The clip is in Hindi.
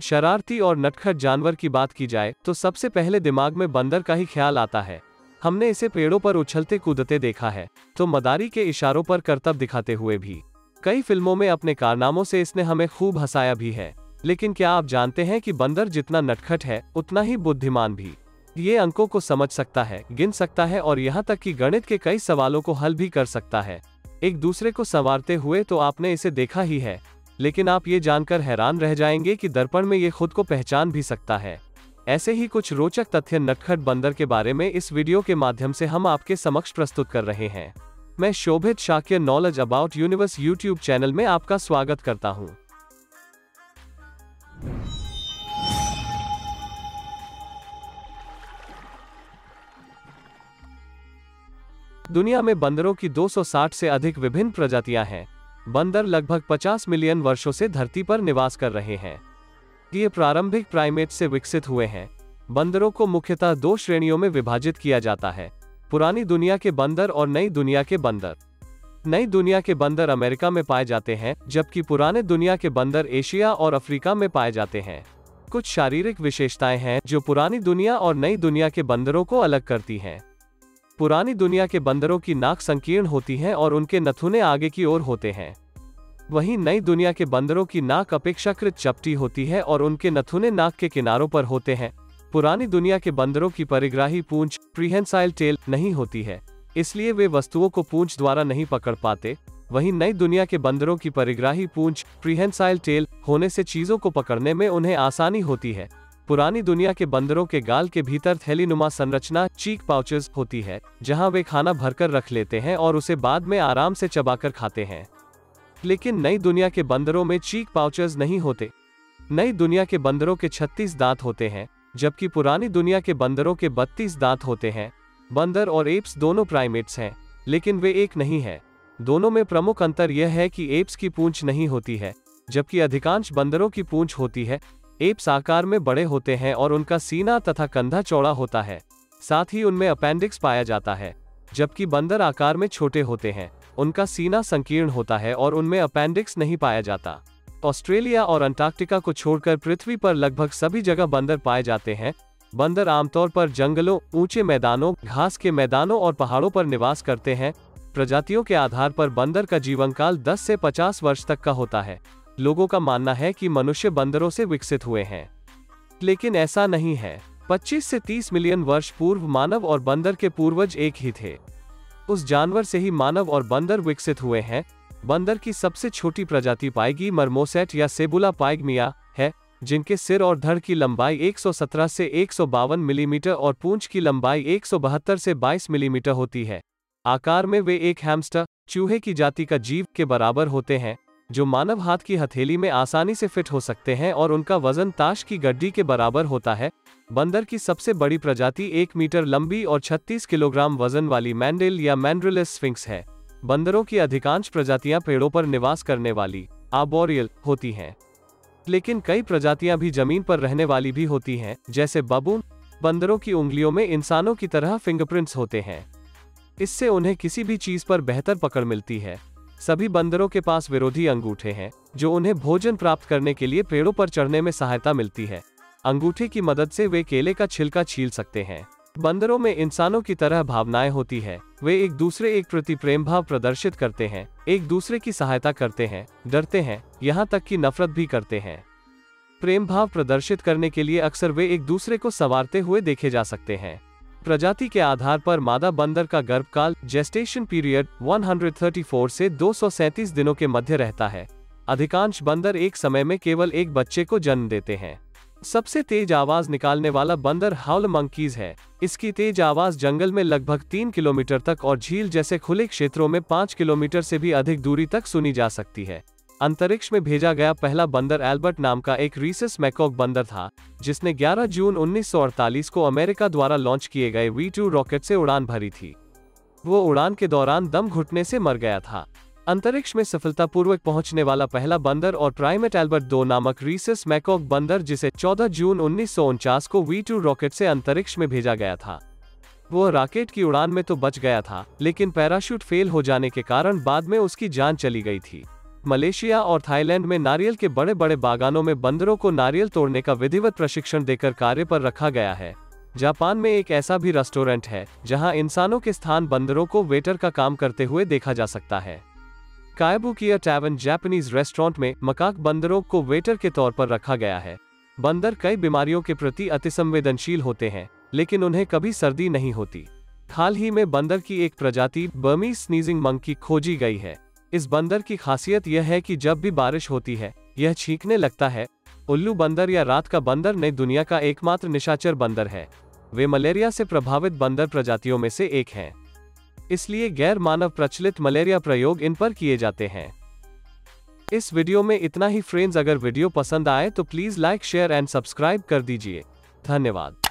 शरारती और नटखट जानवर की बात की जाए तो सबसे पहले दिमाग में बंदर का ही ख्याल आता है। हमने इसे पेड़ों पर उछलते कूदते देखा है, तो मदारी के इशारों पर करतब दिखाते हुए भी। कई फिल्मों में अपने कारनामों से इसने हमें खूब हंसाया भी है। लेकिन क्या आप जानते हैं कि बंदर जितना नटखट है उतना ही बुद्धिमान भी। ये अंकों को समझ सकता है, गिन सकता है और यहाँ तक कि गणित के कई सवालों को हल भी कर सकता है। एक दूसरे को संवारते हुए तो आपने इसे देखा ही है, लेकिन आप ये जानकर हैरान रह जाएंगे कि दर्पण में ये खुद को पहचान भी सकता है। ऐसे ही कुछ रोचक तथ्य नटखट बंदर के बारे में इस वीडियो के माध्यम से हम आपके समक्ष प्रस्तुत कर रहे हैं। मैं Shobhit Shakya knowledge about universe YouTube channel में आपका स्वागत करता हूं। दुनिया में बंदरों की 260 से अधिक विभिन्न प्रजातियां हैं। बंदर लगभग 50 मिलियन वर्षों से धरती पर निवास कर रहे हैं। ये प्रारंभिक प्राइमेट से विकसित हुए हैं। बंदरों को मुख्यतः दो श्रेणियों में विभाजित किया जाता है, पुरानी दुनिया के बंदर और नई दुनिया के बंदर। नई दुनिया के बंदर अमेरिका में पाए जाते हैं, जबकि पुराने दुनिया के बंदर एशिया और अफ्रीका में पाए जाते हैं। कुछ शारीरिक विशेषताएं हैं जो पुरानी दुनिया और नई दुनिया के बंदरों को अलग करती हैं। पुरानी दुनिया के बंदरों की नाक संकीर्ण होती है और उनके नथुने आगे की ओर होते हैं। वहीं नई दुनिया के बंदरों की नाक अपेक्षाकृत चपटी होती है और उनके नथुने नाक के किनारों पर होते हैं। पुरानी दुनिया के बंदरों की परिग्राही पूंछ प्रीहेंसाइल टेल नहीं होती है, इसलिए वे वस्तुओं को पूंछ द्वारा नहीं पकड़ पाते। वहीं नई दुनिया के बंदरों की परिग्राही पूंछ प्रीहेंसाइल टेल होने से चीजों को पकड़ने में उन्हें आसानी होती है। पुरानी दुनिया के बंदरों के गाल के भीतर थैलीनुमा संरचना चीक पाउचेस होती है, जहां वे खाना भरकर रख लेते हैं और उसे बाद में आराम से चबाकर खाते हैं। लेकिन नई दुनिया के बंदरों में चीक पाउचेस नहीं होते। नई दुनिया के बंदरों के 36 दांत होते हैं, जबकि पुरानी दुनिया के बंदरों के 32 दांत होते हैं। बंदर और एप्स दोनों प्राइमेट्स हैं, लेकिन वे एक नहीं है। दोनों में प्रमुख अंतर यह है कि एप्स की पूंछ नहीं होती है, जबकि अधिकांश बंदरों की पूंछ होती है। एप्स आकार में बड़े होते हैं और उनका सीना तथा कंधा चौड़ा होता है। साथ ही उनमें अपेंडिक्स पाया जाता है, जबकि बंदर आकार में छोटे होते हैं, उनका सीना संकीर्ण होता है और उनमें अपेंडिक्स नहीं पाया जाता। ऑस्ट्रेलिया और अंटार्कटिका को छोड़कर पृथ्वी पर लगभग सभी जगह बंदर पाए जाते हैं। बंदर आमतौर पर जंगलों, ऊंचे मैदानों, घास के मैदानों और पहाड़ों पर निवास करते हैं। प्रजातियों के आधार पर बंदर का जीवनकाल 10 से 50 वर्ष तक का होता है। लोगों का मानना है कि मनुष्य बंदरों से विकसित हुए हैं, लेकिन ऐसा नहीं है। 25 से 30 मिलियन वर्ष पूर्व मानव और बंदर के पूर्वज एक ही थे। उस जानवर से ही मानव और बंदर विकसित हुए हैं। बंदर की सबसे छोटी प्रजाति पाइगी मर्मोसेट या सेबुला पाइगमिया है, जिनके सिर और धड़ की लंबाई 117 से 152 मिलीमीटर और पूंछ की लंबाई 172 से 22 मिलीमीटर होती है। आकार में वे एक हैमस्टर, चूहे की जाति का जीव के बराबर होते हैं, जो मानव हाथ की हथेली में आसानी से फिट हो सकते हैं और उनका वजन ताश की गड्डी के बराबर होता है। बंदर की सबसे बड़ी प्रजाति 1 मीटर लंबी और 36 किलोग्राम वजन वाली मैंडेल या मैंड्रिलिस स्फिंक्स है। बंदरों की अधिकांश प्रजातियां पेड़ों पर निवास करने वाली आर्बोरियल होती हैं, लेकिन कई प्रजातियां भी जमीन पर रहने वाली भी होती हैं, जैसे बबून। बंदरों की उंगलियों में इंसानों की तरह फिंगरप्रिंट्स होते हैं, इससे उन्हें किसी भी चीज पर बेहतर पकड़ मिलती है। सभी बंदरों के पास विरोधी अंगूठे हैं, जो उन्हें भोजन प्राप्त करने के लिए पेड़ों पर चढ़ने में सहायता मिलती है। अंगूठे की मदद से वे केले का छिलका छील सकते हैं। बंदरों में इंसानों की तरह भावनाएं होती है। वे एक दूसरे एक प्रति प्रेम भाव प्रदर्शित करते हैं, एक दूसरे की सहायता करते हैं, डरते हैं, यहाँ तक कि नफरत भी करते हैं। प्रेम भाव प्रदर्शित करने के लिए अक्सर वे एक दूसरे को संवारते हुए देखे जा सकते हैं। प्रजाति के आधार पर मादा बंदर का गर्भकाल जेस्टेशन पीरियड 134 से 237 दिनों के मध्य रहता है। अधिकांश बंदर एक समय में केवल एक बच्चे को जन्म देते हैं। सबसे तेज आवाज निकालने वाला बंदर हाउल मंकीज है। इसकी तेज आवाज जंगल में लगभग 3 किलोमीटर तक और झील जैसे खुले क्षेत्रों में 5 किलोमीटर से भी अधिक दूरी तक सुनी जा सकती है। अंतरिक्ष में भेजा गया पहला बंदर एल्बर्ट नाम का एक रीसस मैकॉक बंदर था, जिसने 11 जून 1948 को अमेरिका द्वारा लॉन्च किए गए V2 रॉकेट से उड़ान भरी थी। वो उड़ान के दौरान दम घुटने से मर गया था। अंतरिक्ष में सफलतापूर्वक पहुंचने वाला पहला बंदर और प्राइमेट एल्बर्ट 2 नामक रीसस मैकॉक बंदर, जिसे 14 जून 1949 को V2 रॉकेट से अंतरिक्ष में भेजा गया था। वो रॉकेट की उड़ान में तो बच गया था, लेकिन पैराशूट फेल हो जाने के कारण बाद में उसकी जान चली गई थी। मलेशिया और थाईलैंड में नारियल के बड़े बड़े बागानों में बंदरों को नारियल तोड़ने का विधिवत प्रशिक्षण देकर कार्य पर रखा गया है। जापान में एक ऐसा भी रेस्टोरेंट है जहां इंसानों के स्थान बंदरों को वेटर का काम करते हुए देखा जा सकता है। कायबुकिया टैवर्न जापानीज रेस्टोरेंट में मकाक बंदरों को वेटर के तौर पर रखा गया है। बंदर कई बीमारियों के प्रति अतिसंवेदनशील होते हैं, लेकिन उन्हें कभी सर्दी नहीं होती। हाल ही में बंदर की एक प्रजाति बर्मीज स्नीजिंग मंकी खोजी गई है। इस बंदर की खासियत यह है कि जब भी बारिश होती है यह छींकने लगता है। उल्लू बंदर या रात का बंदर नई दुनिया का एकमात्र निशाचर बंदर है। वे मलेरिया से प्रभावित बंदर प्रजातियों में से एक हैं, इसलिए गैर मानव प्रचलित मलेरिया प्रयोग इन पर किए जाते हैं। इस वीडियो में इतना ही फ्रेंड्स। अगर वीडियो पसंद आए तो please like, share and subscribe कर दीजिए। धन्यवाद।